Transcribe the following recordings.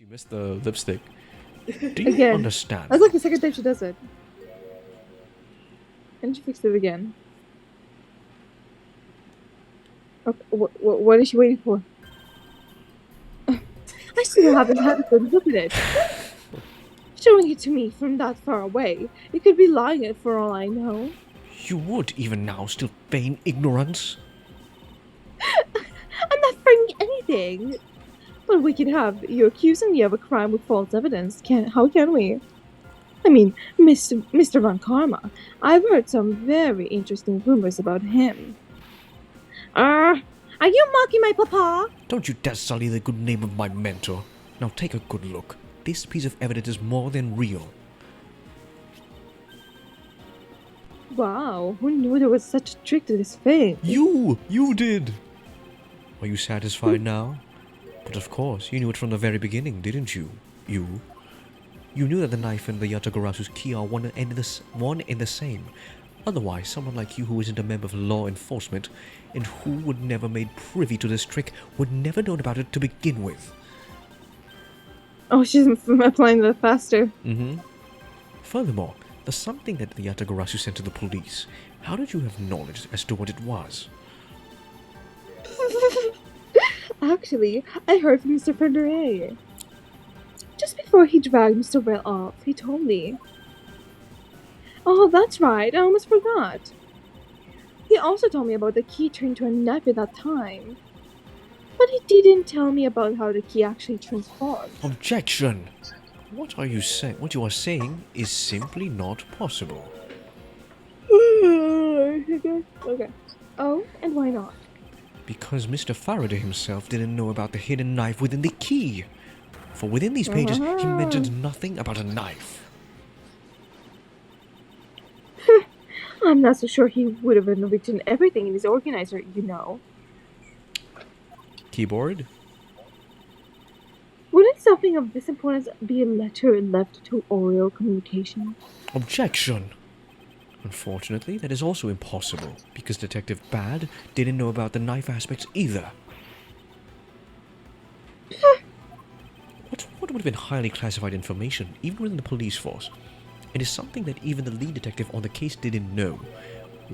She missed the lipstick. Do you Again. understand? That's like the second time she does it. And she fixed it again. Okay, what is she waiting for? I still haven't had a good look at it. Showing it to me from that far away. You could be lying it for all I know. You would even now still feign ignorance? I'm not feigning anything. But we can have you accusing me of a crime with false evidence. How can we? I mean, Mr. Von Karma. I've heard some very interesting rumors about him. Are you mocking my papa? Don't you dare sully the good name of my mentor. Now take a good look. This piece of evidence is more than real. Wow, who knew there was such a trick to this thing? You did! Are you satisfied now? But of course, you knew it from the very beginning, didn't you? You knew that the knife and the Yatagarasu's key are one and the same. Otherwise, someone like you who isn't a member of law enforcement and who would never made privy to this trick would never known about it to begin with. Oh, she's applying that faster. Furthermore, there's something that the Yatagarasu sent to the police. How did you have knowledge as to what it was? Actually, I heard from Mr. Frederick. Just before he dragged Mr. Well off, he told me. Oh, that's right, I almost forgot. He also told me about the key turned to a knife at that time. But he didn't tell me about how the key actually transformed. Objection! What are you saying? What you are saying is simply not possible. Okay. Oh, and why not? Because Mr. Faraday himself didn't know about the hidden knife within the key. For within these pages, he mentioned nothing about a knife. I'm not so sure he would have written everything in his organizer, you know. Keyboard? Wouldn't something of this importance be a letter left to oral communication? Objection! Unfortunately, that is also impossible, because Detective Bad didn't know about the knife aspects either. What would have been highly classified information, even within the police force? It is something that even the lead detective on the case didn't know.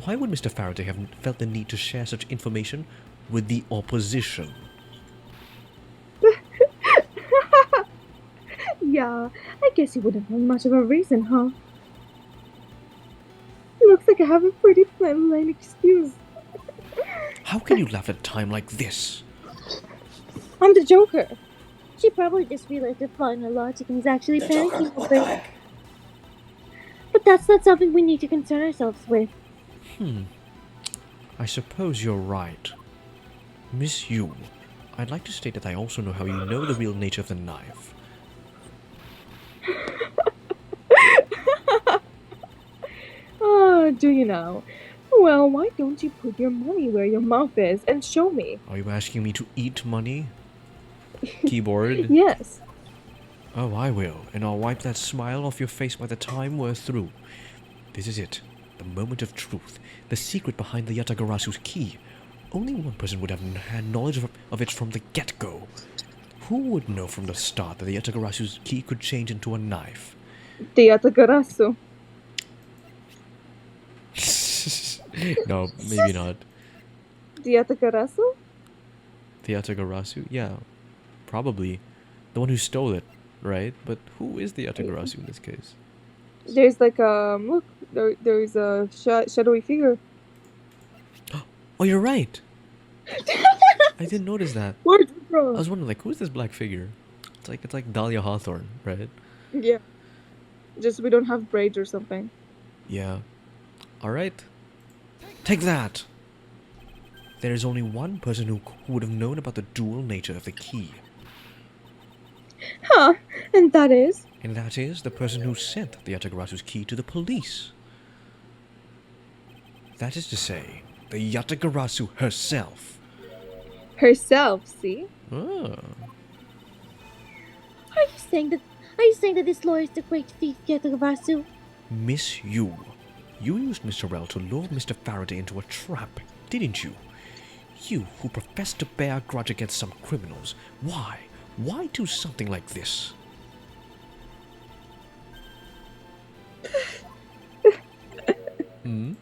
Why would Mr. Faraday have felt the need to share such information with the opposition? Yeah, I guess he wouldn't have much of a reason, huh? Looks like I have a pretty plain excuse. How can you laugh at a time like this? I'm the Joker. She probably just realized the flaw in her logic and is actually panicking over it. But that's not something we need to concern ourselves with. I suppose you're right. Miss Yu, I'd like to state that I also know how you know the real nature of the knife. Oh, do you know? Well, why don't you put your money where your mouth is and show me? Are you asking me to eat money? Keyboard? Yes. Oh, I will, and I'll wipe that smile off your face by the time we're through. This is it, the moment of truth, the secret behind the Yatagarasu's key. Only one person would have had knowledge of it from the get-go. Who would know from the start that the Yatagarasu's key could change into a knife? The Yatagarasu. No, maybe not. The Yatagarasu? The Yatagarasu? Yeah, probably. The one who stole it, right? But who is the Yatagarasu in this case? There's like look, there's a shadowy figure. Oh, you're right! I didn't notice that. Where's it I from? was wondering, like, who's this black figure? It's like Dahlia Hawthorne, right? Yeah. Just we don't have braids or something. Yeah. Alright. Take that! There is only one person who would have known about the dual nature of the key. Huh, and that is? And that is the person who sent the Yatagarasu's key to the police. That is to say, the Yatagarasu herself. Herself, see? Ah. Are you saying that this lawyer is the great thief Yatagarasu? Miss Yu, you used Miss Sorrel to lure Mr. Faraday into a trap, didn't you? You, who professed to bear a grudge against some criminals. Why? Why do something like this? Hmm?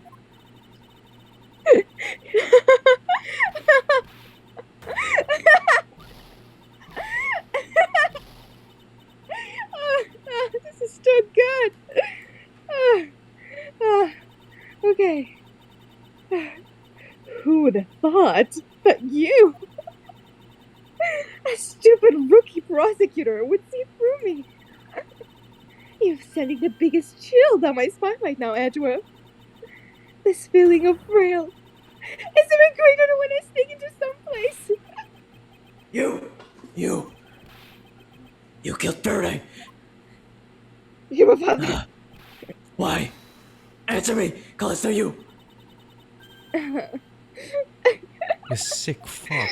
This is still good. Okay. Who would have thought that you, a stupid rookie prosecutor, would see through me? You're sending the biggest chill down my spine right now, Edgeworth. This feeling of thrill is even greater than when I sneak into some place. You killed Faraday. You have had Why? Answer me, Callisto, you. You sick fuck.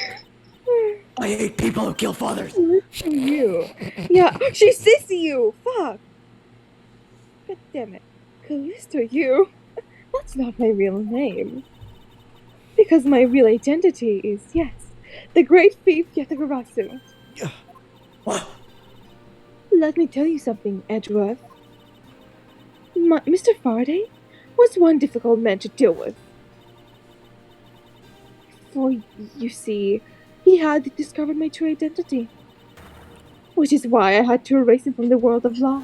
I hate people who kill fathers. you. Yeah, she sees you. Fuck. God damn it. Callisto, you. That's not my real name. Because my real identity is, yes, the great thief Yatagarasu. What? Let me tell you something, Edgeworth. Mr. Faraday was one difficult man to deal with. For, you see, he had discovered my true identity. Which is why I had to erase him from the world of law.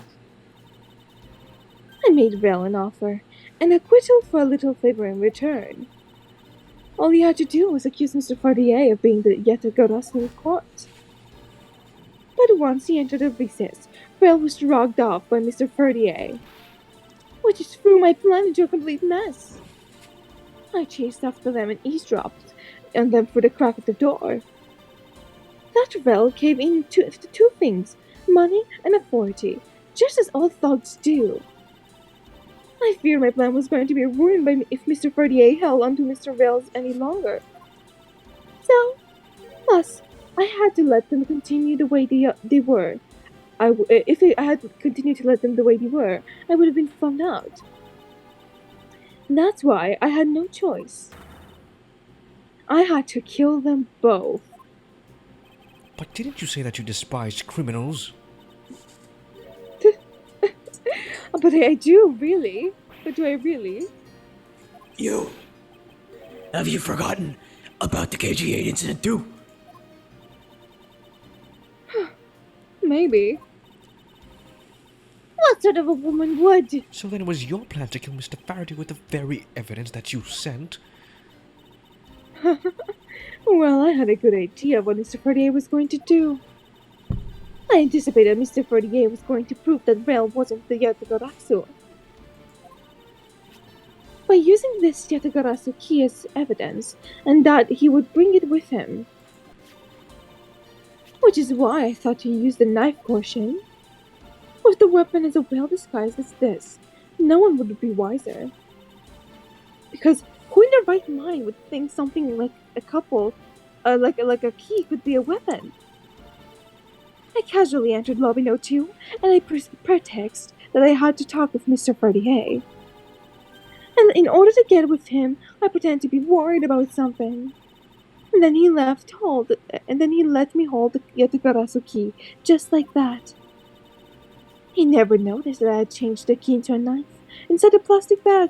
I made Vel an offer, an acquittal for a little favor in return. All he had to do was accuse Mr. Faraday of being the Yatagarasu of court. But once he entered the recess, Vel was dragged off by Mr. Faraday, which threw my plan into a complete mess. I chased after them and eavesdropped on them through the crack of the door. That Vel came in to two things, money and authority, just as all thugs do. I feared my plan was going to be ruined by if Mr. Faraday held onto Mr. Vels any longer. So, plus, I had to let them continue the way they were. If I had continued to let them the way they were, I would have been found out. That's why I had no choice. I had to kill them both. But didn't you say that you despised criminals? But I do, really. But do I really? You. Have you forgotten about the KG8 incident too? Maybe. What sort of a woman would? So then it was your plan to kill Mr. Faraday with the very evidence that you sent? Well, I had a good idea of what Mr. Faraday was going to do. I anticipated Mr. Faraday was going to prove that Vel wasn't the Yatagarasu. By using this Yatagarasu key as evidence, and that he would bring it with him. Which is why I thought to use the knife portion. With the weapon as well disguised as this, no one would be wiser. Because who in their right mind would think something like a couple, like a key could be a weapon? I casually entered Lobby No. 2, and I pretext that I had to talk with Mr. Faraday. And in order to get with him, I pretended to be worried about something. And then he let me hold the Yatagarasu key, just like that. He never noticed that I had changed the key into a knife inside a plastic bag.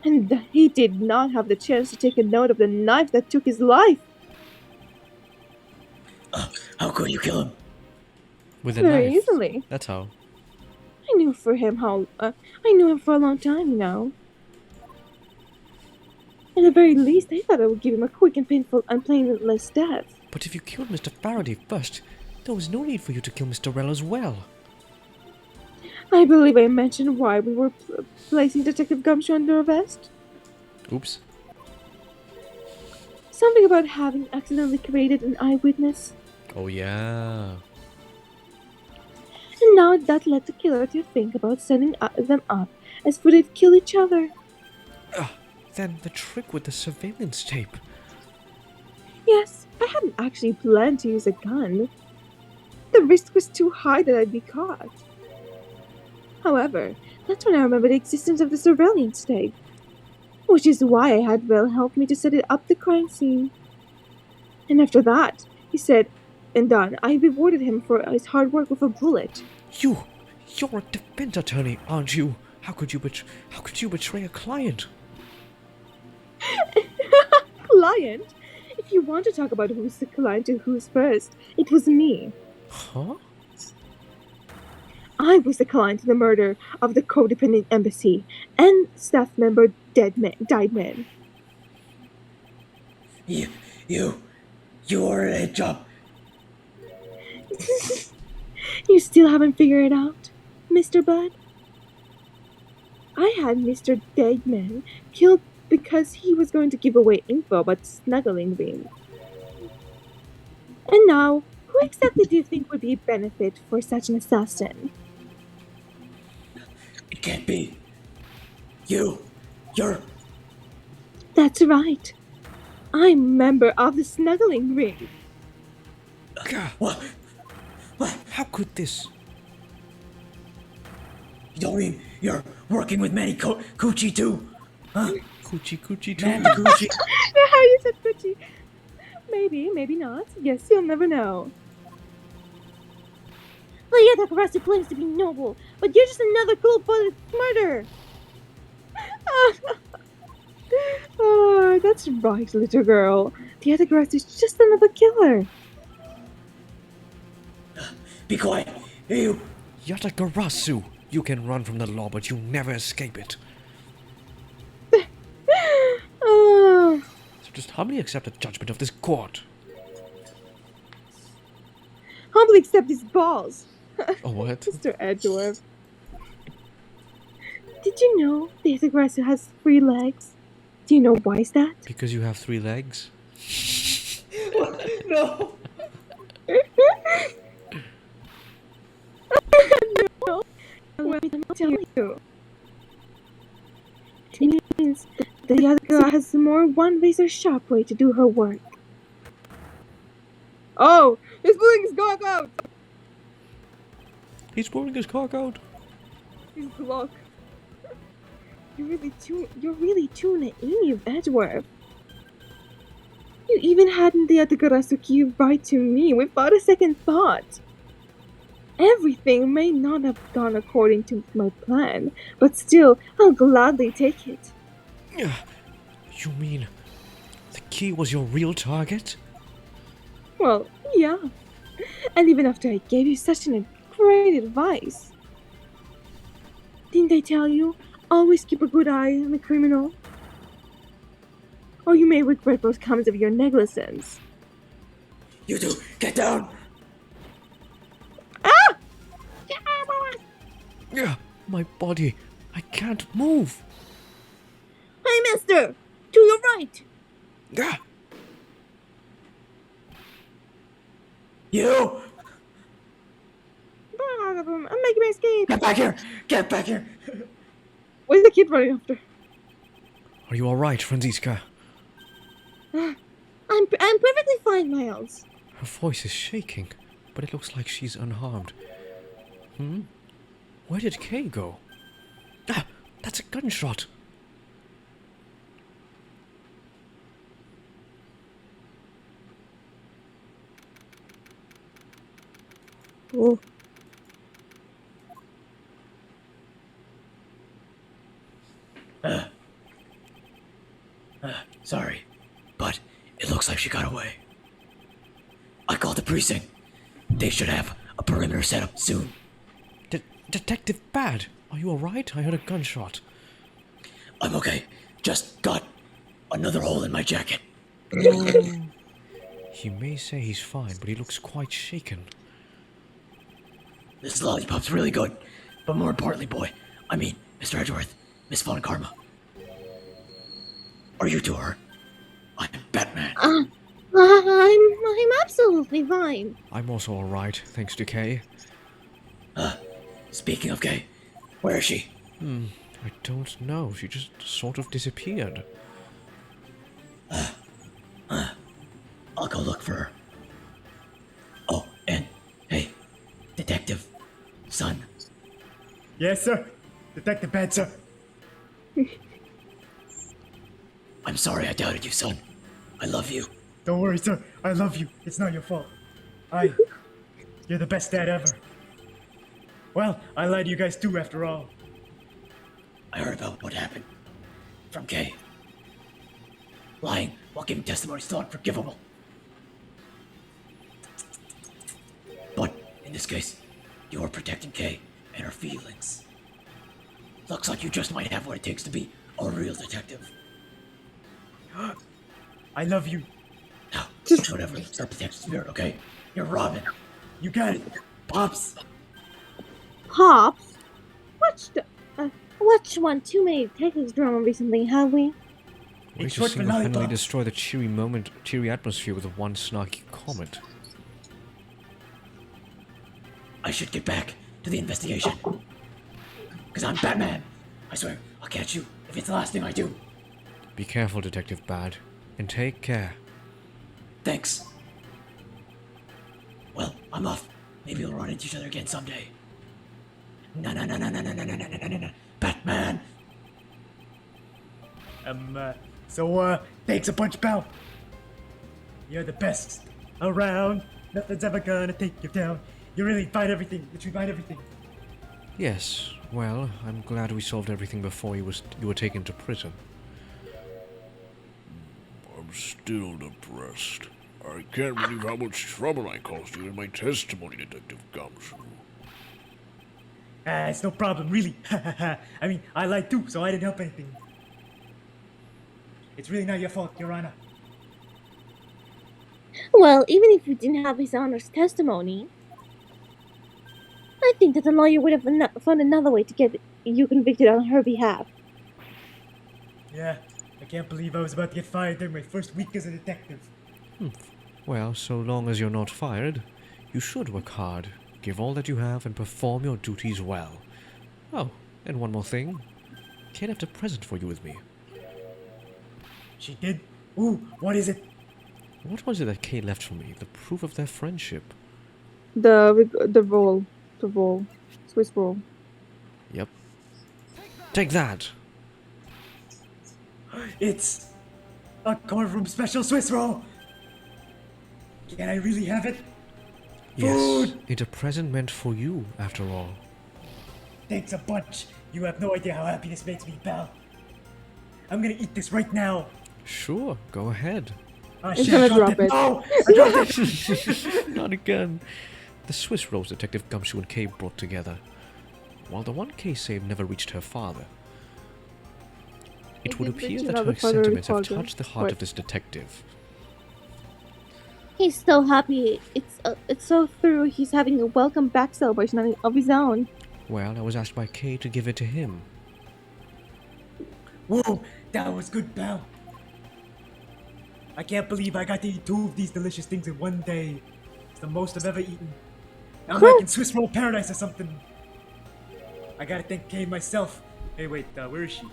And he did not have the chance to take a note of the knife that took his life. How could you kill him? With a Very knife? easily. That's how. I knew for him I knew him for a long time, you know. At the very least, I thought I would give him a quick and painful and painless death. But if you killed Mr. Faraday first, there was no need for you to kill Mr. Rell as well. I believe I mentioned why we were placing Detective Gumshoe under arrest. Oops. Something about having accidentally created an eyewitness. Oh yeah. And now that led the killer to think about setting them up as if they'd kill each other. Then the trick with the surveillance tape. Yes, I hadn't actually planned to use a gun. The risk was too high that I'd be caught. However, that's when I remembered the existence of the surveillance tape. Which is why I had Vel help me to set it up the crime scene. And after that, he said, and done, I rewarded him for his hard work with a bullet. You're a defense attorney, aren't you? How could you betray a client? Client? If you want to talk about who's the client and who's first, it was me. Huh? I was the client in the murder of the codependent embassy and staff member died man. You ordered a job. You still haven't figured it out, Mr. Bud? I had Mr. Deadman killed because he was going to give away info about snuggling ring. And now, who exactly do you think would be a benefit for such an assassin? It can't be. You're. That's right. I'm a member of the snuggling ring. What? How could this? You don't mean you're working with Manny Coochie too? Huh? Coochie Manny too. Coochie. How you said Gucci? Maybe, maybe not. Yes, you'll never know. Oh, yeah, that Karasu claims to be noble, but you're just another cold-blooded murderer. Oh, that's right, little girl. The other grass is just another killer. Be quiet. You. Yatagarasu! You can run from the law, but you never escape it. Oh, So just humbly accept the judgment of this court. humbly accept these balls, Oh, what? Mr. Edgeworth. Did you know the other grass has 3 legs? Do you know why is that? Because you have 3 legs? No. Let me tell you. It means the other girl has more one razor sharp way to do her work. Oh, he's pulling his cock out! He's pulling his cock out. His block. You're really too naive, Edgeworth. You even had the other Garasuki right to me without a second thought. Everything may not have gone according to my plan, but still, I'll gladly take it. You mean the key was your real target? Well, yeah. And even after I gave you such an great advice. Didn't I tell you? Always keep a good eye on the criminal. Or you may regret what comes of your negligence. You two, get down. Yeah, my body. I can't move. Hey, mister! To your right! Yeah. You. I'm making my escape. Get back here. Get back here. Where's the kid running after? Are you alright, Franziska? I'm perfectly fine, Miles. Her voice is shaking, but it looks like she's unharmed. Where did Kay go? Ah, that's a gunshot. Oh. Sorry, but it looks like she got away. I called the precinct. They should have a perimeter set up soon. Detective Bad, are you alright? I heard a gunshot. I'm okay. Just got another hole in my jacket. He may say he's fine, but he looks quite shaken. This lollipop's really good. But more importantly, Mr. Edgeworth, Miss Von Karma. Are you two her? I'm Batman. I'm absolutely fine. I'm also alright, thanks to Kay. Speaking of gay, where is she? I don't know, she just sort of disappeared. I'll go look for her. Oh, and hey, Detective, son. Yes, sir. Detective Bad, sir. I'm sorry I doubted you, son. I love you. Don't worry, sir. I love you. It's not your fault. You're the best dad ever. Well, I lied to you guys too, after all. I heard about what happened. From Kay. Lying while giving testimony is still unforgivable. But, in this case, you are protecting Kay and her feelings. Looks like you just might have what it takes to be a real detective. I love you. Now, whatever, start protecting spirit, okay? You're Robin. You got it. Pops! Pops? Watched one too many detectives drama recently, have we? Way It's to short for single-handedly lollipops. destroy the cheery atmosphere with one snarky comment. I should get back to the investigation. Because I'm Batman. I swear, I'll catch you if it's the last thing I do. Be careful, Detective Bad, and take care. Thanks. Well, I'm off. Maybe we'll run into each other again someday. No, no, no, no, no, no, no, no, no, no, no, no. Batman! Thanks a bunch, pal. You're the best around. Nothing's ever gonna take you down. You really find everything. You find everything. Yes, well, I'm glad we solved everything before you were taken to prison. I'm still depressed. I can't believe how much trouble I caused you in my testimony, Detective Gumshoe. It's no problem, really. I mean, I lied too, so I didn't help anything. It's really not your fault, Your Honor. Well, even if you didn't have His Honor's testimony, I think that the lawyer would have found another way to get you convicted on her behalf. Yeah, I can't believe I was about to get fired during my first week as a detective. Well, so long as you're not fired, you should work hard, give all that you have, and perform your duties well. Oh, and one more thing. Kate left a present for you with me. She did? Ooh, what is it? What was it that Kate left for me? The proof of their friendship. The roll. The roll. Swiss roll. Yep. Take that! It's a courtroom special Swiss roll. Can I really have it? Yes, Food! it's a present meant for you, after all. Thanks a bunch. You have no idea how happy this makes me, pal. I'm gonna eat this right now. Sure, go ahead. Oh, He's shit, I gonna dropped drop it. No! I dropped it! Not again. The Swiss rolls Detective Gumshoe and Kay brought together. While the one Kay saved never reached her father, it would did appear mention that how her the father sentiments have recalled touched the it. heart What? of this detective. He's so happy. It's so through. He's having a welcome back celebration of his own. Well, I was asked by Kay to give it to him. Whoa, that was good, pal. I can't believe I got to eat 2 of these delicious things in one day. It's the most I've ever eaten. I'm like in Swiss roll paradise or something. I gotta thank Kay myself. Hey, wait, where is she?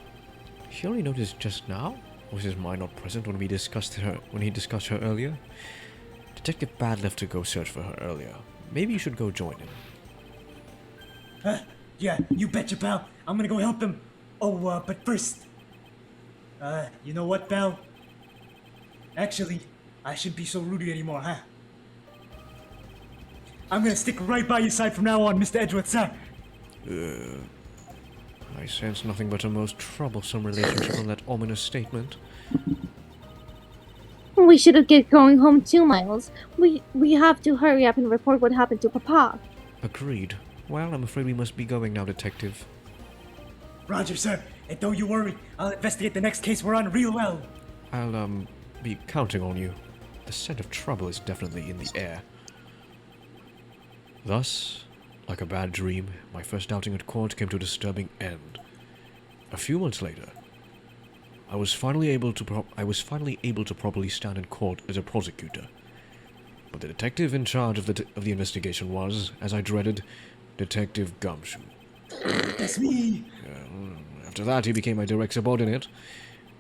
She only noticed just now? Was his mind not present when he discussed her earlier? Detective Bad left to go search for her earlier. Maybe you should go join him. Yeah, you betcha, pal. I'm gonna go help him. Oh, but first... you know what, pal? Actually, I shouldn't be so rude anymore, huh? I'm gonna stick right by your side from now on, Mr. Edgeworth, sir. I sense nothing but a most troublesome relationship from that ominous statement. We should get going home too, Miles. We have to hurry up and report what happened to Papa. Agreed. Well, I'm afraid we must be going now, Detective. Roger, sir. And don't you worry. I'll investigate the next case we're on real well. I'll, be counting on you. The scent of trouble is definitely in the air. Thus, like a bad dream, my first outing at court came to a disturbing end. A few months later, I was finally able to properly stand in court as a prosecutor. But the detective in charge of the investigation was, as I dreaded, Detective Gumshoe. That's me. After that, he became my direct subordinate.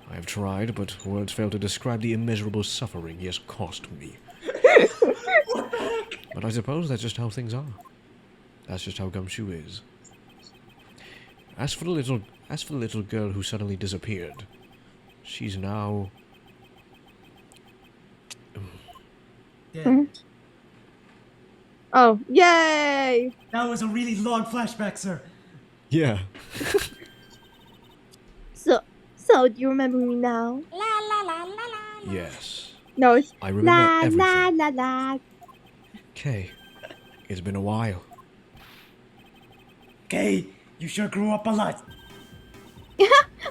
I have tried, but words fail to describe the immeasurable suffering he has caused me. But I suppose that's just how things are. That's just how Gumshoe is. As for the little girl who suddenly disappeared, she's now... Yeah. Oh, yay! That was a really long flashback, sir. Yeah. So do you remember me now? Yes. No, it's I remember La everything. la la. Kay, it's been a while. Kay, you sure grew up a lot.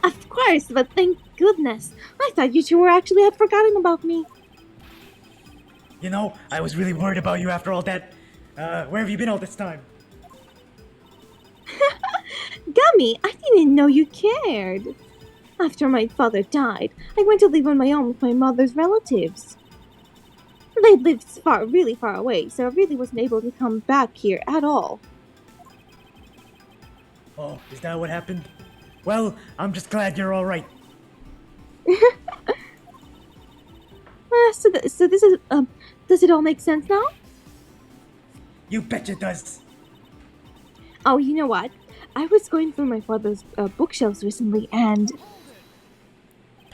Of course, but thank goodness. I thought you two were actually had forgotten about me. You know, I was really worried about you after all that. Where have you been all this time? Gummy, I didn't know you cared. After my father died, I went to live on my own with my mother's relatives. They lived really far away, so I really wasn't able to come back here at all. Oh, is that what happened? Well, I'm just glad you're alright. So this is, does it all make sense now? You betcha does. Oh, you know what? I was going through my father's bookshelves recently, and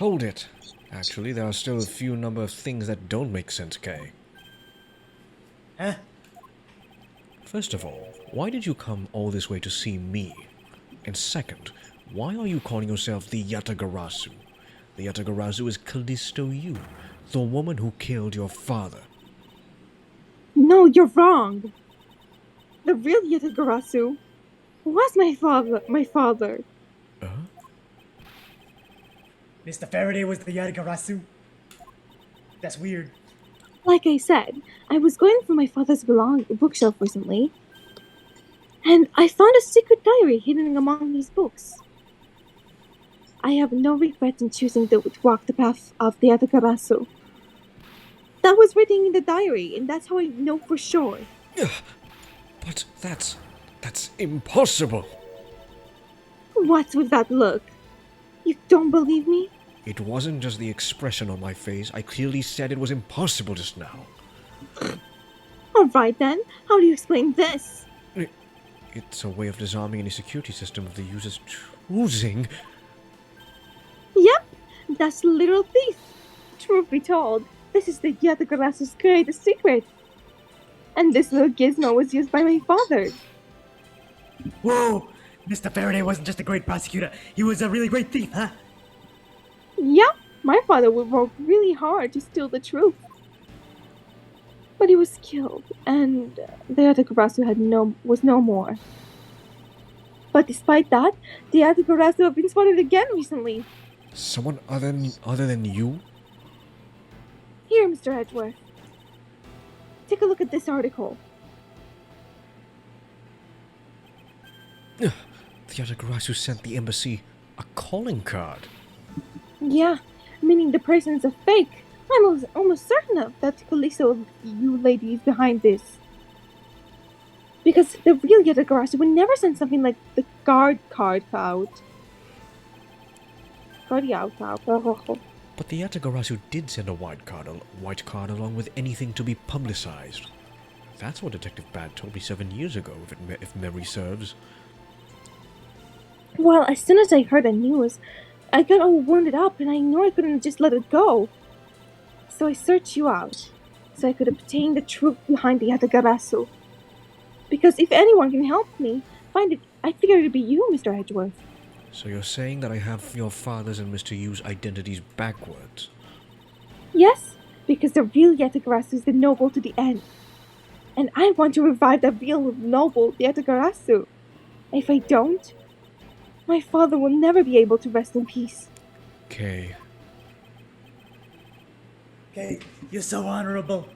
Hold it. Actually, there are still a few number of things that don't make sense, Kay. Huh? First of all, why did you come all this way to see me? And second, why are you calling yourself the Yatagarasu? The Yatagarasu is Callisto Yu, the woman who killed your father. no, you're wrong. The real Yatagarasu was my father. Mr. Faraday was the Yatagarasu? That's weird. like I said, I was going through my father's bookshelf recently, and I found a secret diary hidden among his books. I have no regret in choosing to walk the path of the Yatagarasu. That was written in the diary, and that's how I know for sure. But that's impossible. What's with that look? You don't believe me? It wasn't just the expression on my face. I clearly said it was impossible just now. Alright then, how do you explain this? It's a way of disarming any security system of the user's choosing. Yep, that's the literal thief. Truth be told, this is the Yatagarasu's greatest secret. And this little gizmo was used by my father. Whoa! Mr. Faraday wasn't just a great prosecutor, he was a really great thief, huh? Yep, my father would work really hard to steal the truth. But he was killed, and the Yatagarasu was no more. But despite that, the Yatagarasu have been spotted again recently. Someone other than you? Here, Mr. Edgeworth. Take a look at this article. The Yatagarasu sent the embassy a calling card. Yeah, meaning the person is a fake. I'm almost certain of that Callisto, you lady, is behind this. Because the real Yatagarasu would never send something like the guard card out. But the Yatagarasu did send a white card along with anything to be publicized. That's what Detective Bad told me 7 years ago, if memory serves. Well, as soon as I heard the news, I got all wounded up and I knew I couldn't just let it go. So I searched you out, so I could obtain the truth behind the Yatagarasu. Because if anyone can help me find it, I figured it'd be you, Mr. Edgeworth. So you're saying that I have your father's and Mr. Yu's identities backwards? Yes, because the real Yatagarasu is the noble to the end. And I want to revive the real noble Yatagarasu. If I don't, my father will never be able to rest in peace. Kay. Okay, you're so honorable.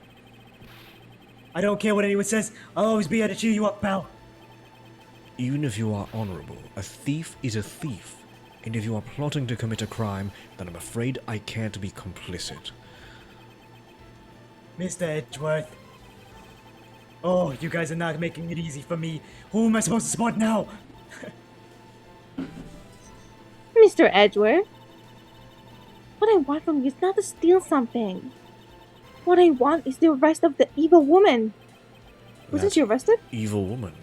I don't care what anyone says, I'll always be here to cheer you up, pal. Even if you are honorable, a thief is a thief. And if you are plotting to commit a crime, then I'm afraid I can't be complicit. Mr. Edgeworth. Oh, you guys are not making it easy for me. Who am I supposed to support now? Mr. Edgeworth, what I want from you is not to steal something. What I want is the arrest of the evil woman. Wasn't That's she arrested? Evil woman.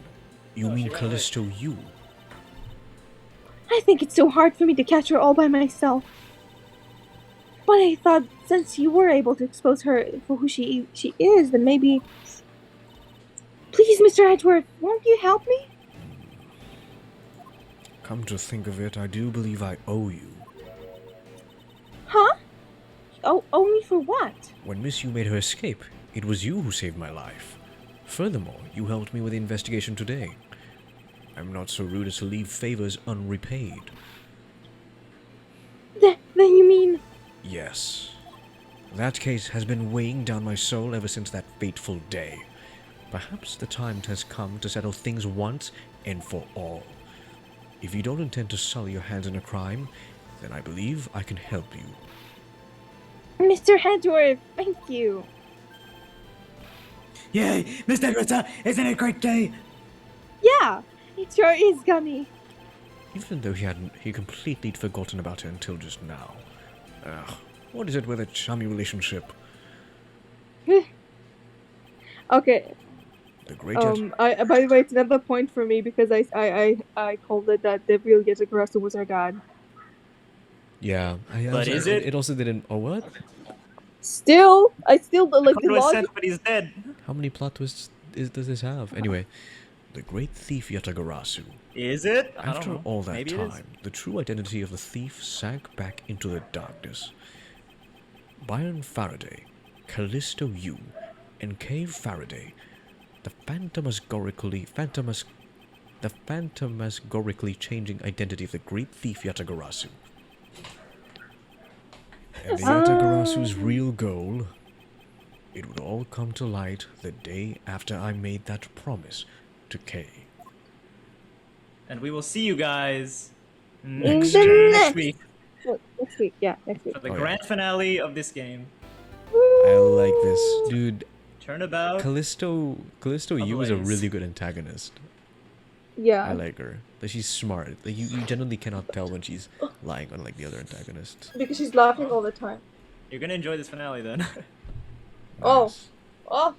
You mean Callisto Yu? I think it's so hard for me to catch her all by myself. But I thought since you were able to expose her for who she is, then maybe Please, Mr. Edgeworth, won't you help me? Come to think of it, I do believe I owe you. Huh? Oh, owe me for what? When Miss Yu made her escape, it was you who saved my life. Furthermore, you helped me with the investigation today. I'm not so rude as to leave favors unrepaid. Then you mean... Yes. That case has been weighing down my soul ever since that fateful day. Perhaps the time has come to settle things once and for all. If you don't intend to sully your hands in a crime, then I believe I can help you. Mr. Edgeworth, thank you. Yay! Mr. Edgeworth, isn't it a great day? Yeah, it sure is, Gummy. Even though he completely forgotten about her until just now. Ugh, what is it with a chummy relationship? Okay. The great By the way, it's another point for me because I called it that the real Yatagarasu was her dad. Yeah, But is it? It also didn't. Oh, what? Still, I still like the Kono logic. said, but he's dead. How many plot twists does this have? Anyway, the great thief Yatagarasu. Is it? I don't After know. all that Maybe it is. time, the true identity of the thief sank back into the darkness. Byron Faraday, Callisto Yu, and Cave Faraday, the phantasmagorically changing identity of the great thief Yatagarasu. And the Yatagarasu's real goal, it would all come to light the day after I made that promise to Kay. And we will see you guys Next the time. next week Next week, yeah, next week. for the Oh, yeah. grand finale of this game. I like this. Dude, Turnabout. Callisto Yu is a Ablaze. really good antagonist. Yeah. I like her. Like, she's smart. Like, you generally cannot tell when she's lying, unlike the other antagonists. Because she's laughing all the time. You're gonna enjoy this finale then. Oh. Nice. Oh,